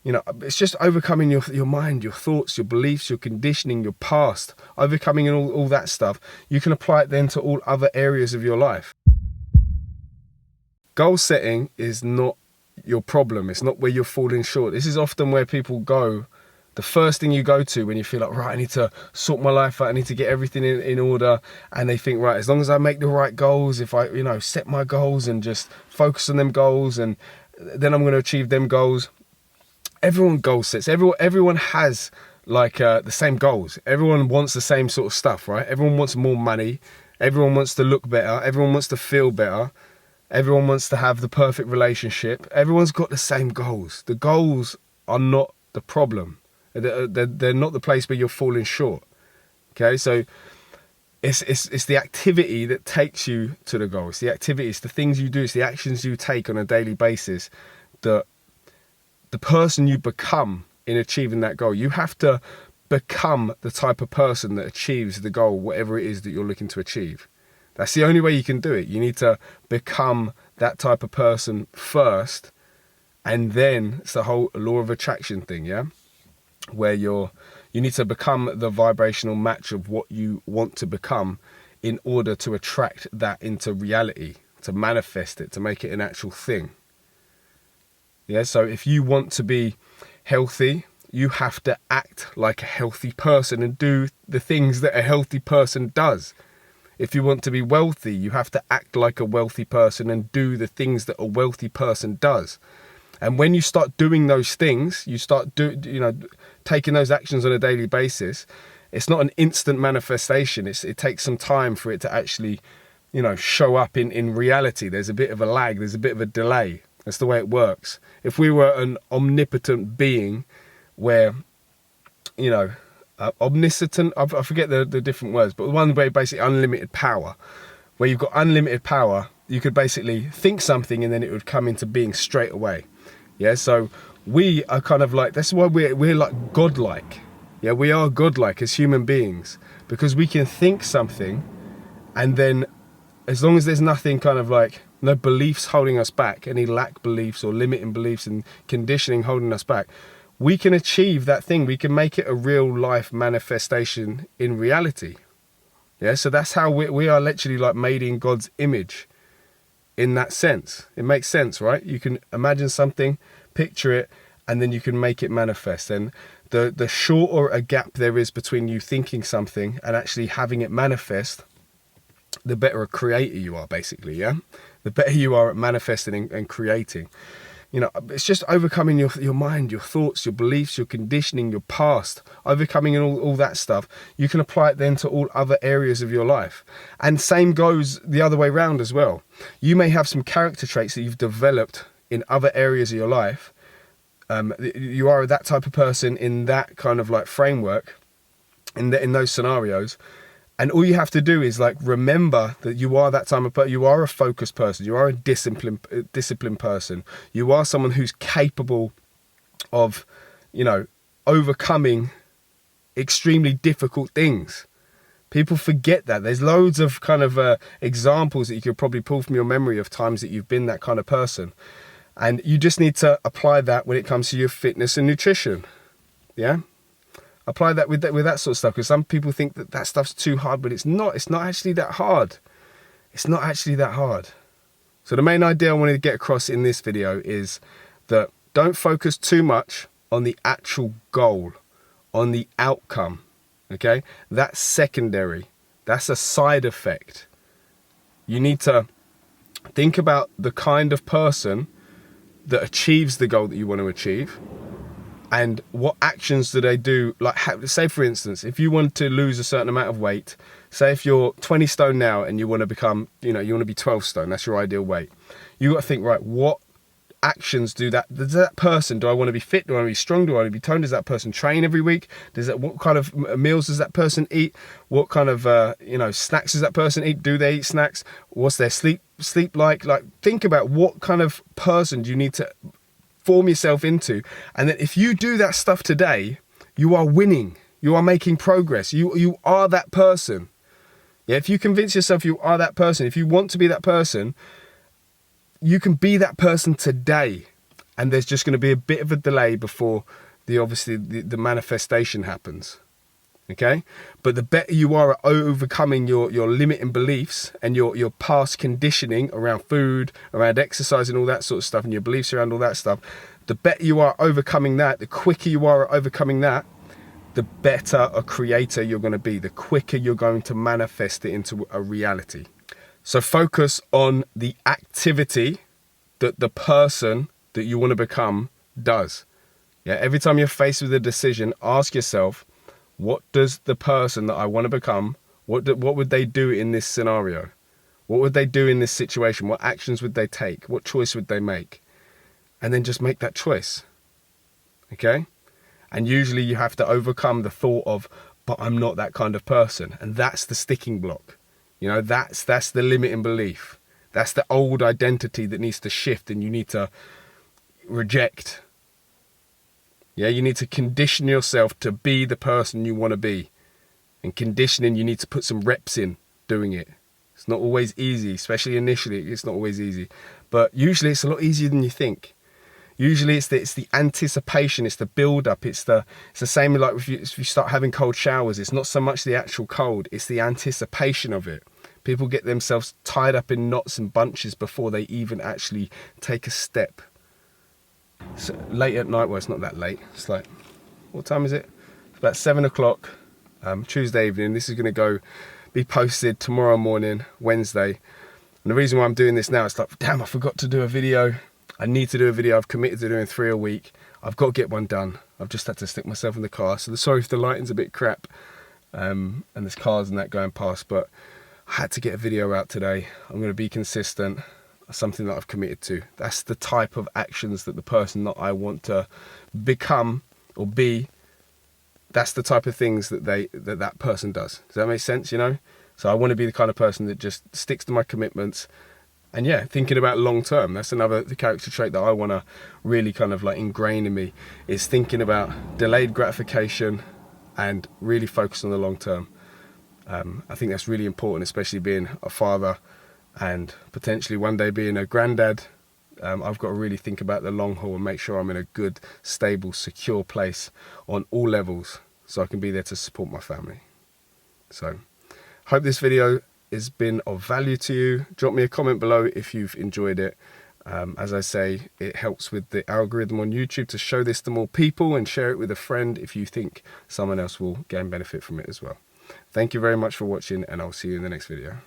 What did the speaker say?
You know, it's just overcoming your mind, your thoughts, your beliefs, your conditioning, your past, overcoming and all that stuff. You can apply it then to all other areas of your life. Goal setting is not your problem. It's not where you're falling short. This is often where people go. The first thing you go to when you feel like, right, I need to sort my life out, I need to get everything in order. And they think, right, as long as I make the right goals, if I, set my goals and just focus on them goals, and then I'm going to achieve them goals. Everyone goal sets. Everyone has the same goals. Everyone wants the same sort of stuff, right? Everyone wants more money. Everyone wants to look better. Everyone wants to feel better. Everyone wants to have the perfect relationship. Everyone's got the same goals. The goals are not the problem. They're not the place where you're falling short. Okay, so it's the activity that takes you to the goal. It's the activity, it's the things you do, it's the actions you take on a daily basis that the person you become in achieving that goal. You have to become the type of person that achieves the goal, whatever it is that you're looking to achieve. That's the only way you can do it. You need to become that type of person first, and then it's the whole law of attraction thing, yeah? Where you need to become the vibrational match of what you want to become in order to attract that into reality, to manifest it, to make it an actual thing. Yeah, so if you want to be healthy, you have to act like a healthy person and do the things that a healthy person does. If you want to be wealthy, you have to act like a wealthy person and do the things that a wealthy person does. And when you start doing those things, you start taking those actions on a daily basis, it's not an instant manifestation. It takes some time for it to actually, show up in reality. There's a bit of a lag. There's a bit of a delay. That's the way it works. If we were an omnipotent being where, omniscient, I forget the different words, but the one where basically unlimited power, where you've got unlimited power, you could basically think something and then it would come into being straight away. Yeah, so we are kind of like, that's why we're like godlike. Yeah, we are godlike as human beings, because we can think something, and then as long as there's nothing kind of like, no beliefs holding us back, any lack beliefs or limiting beliefs and conditioning holding us back, we can achieve that thing. We can make it a real life manifestation in reality. Yeah, so that's how we are literally like made in God's image in that sense. It makes sense, right? You can imagine something, picture it, and then you can make it manifest. And the shorter a gap there is between you thinking something and actually having it manifest, the better a creator you are, basically, yeah? The better you are at manifesting and creating. It's just overcoming your mind, your thoughts, your beliefs, your conditioning, your past, overcoming and all that stuff. You can apply it then to all other areas of your life. And same goes the other way around as well. You may have some character traits that you've developed in other areas of your life. You are that type of person in that kind of like framework, in those scenarios. And all you have to do is like remember that you are that type of person. You are a focused person. You are a disciplined person. You are someone who's capable of, overcoming extremely difficult things. People forget that. There's loads of kind of examples that you could probably pull from your memory of times that you've been that kind of person. And you just need to apply that when it comes to your fitness and nutrition. Yeah? Apply that with that sort of stuff, because some people think that stuff's too hard, but it's not. It's not actually that hard. It's not actually that hard. So the main idea I wanted to get across in this video is that don't focus too much on the actual goal, on the outcome, okay? That's secondary. That's a side effect. You need to think about the kind of person that achieves the goal that you want to achieve. And what actions do they do? Like, say for instance, if you want to lose a certain amount of weight, say if you're 20 stone now and you want to become, you want to be 12 stone, that's your ideal weight. You got to think, right, what actions does that person, do I want to be fit? Do I want to be strong? Do I want to be toned? Does that person train every week? What kind of meals does that person eat? What kind of, snacks does that person eat? Do they eat snacks? What's their sleep like? Like, think about what kind of person do you need to form yourself into, and that if you do that stuff today, you are winning, you are making progress, you are that person. Yeah, if you convince yourself you are that person, if you want to be that person, you can be that person today. and there's just going to be a bit of a delay before the manifestation happens. Okay, but the better you are at overcoming your limiting beliefs and your past conditioning around food, around exercise and all that sort of stuff, and your beliefs around all that stuff, the better you are overcoming that, the quicker you are at overcoming that, the better a creator you're going to be, the quicker you're going to manifest it into a reality. So focus on the activity that the person that you want to become does. Yeah, every time you're faced with a decision, ask yourself, what does the person that I want to become, what would they do in this scenario? What would they do in this situation? What actions would they take? What choice would they make? And then just make that choice. Okay? And usually you have to overcome the thought of, but I'm not that kind of person. And that's the sticking block. You know, that's the limiting belief. That's the old identity that needs to shift and you need to reject. Yeah, you need to condition yourself to be the person you want to be. And conditioning, you need to put some reps in doing it. It's not always easy, especially initially, it's not always easy. But usually it's a lot easier than you think. Usually it's the anticipation, it's the build-up, it's the same like if you start having cold showers. It's not so much the actual cold, it's the anticipation of it. People get themselves tied up in knots and bunches before they even actually take a step. So late at night, well, it's not that late. It's like, what time is it? It's about 7 o'clock, Tuesday evening. This is going to be posted tomorrow morning, Wednesday. And the reason why I'm doing this now, it's like, damn, I forgot to do a video. I need to do a video. I've committed to doing 3 a week. I've got to get one done. I've just had to stick myself in the car. So sorry if the lighting's a bit crap and there's cars and that going past, but I had to get a video out today. I'm going to be consistent. Something that I've committed to. That's the type of actions that the person that I want to become or be, that's the type of things that that person does. Does that make sense, you know? So I want to be the kind of person that just sticks to my commitments. And yeah, thinking about long term, that's the character trait that I want to really kind of like ingrain in me, is thinking about delayed gratification and really focus on the long term. I think that's really important, especially being a father and potentially one day being a granddad. I've got to really think about the long haul and make sure I'm in a good, stable, secure place on all levels so I can be there to support my family. So, hope this video has been of value to you. Drop me a comment below if you've enjoyed it. As I say, it helps with the algorithm on YouTube to show this to more people, and share it with a friend if you think someone else will gain benefit from it as well. Thank you very much for watching, and I'll see you in the next video.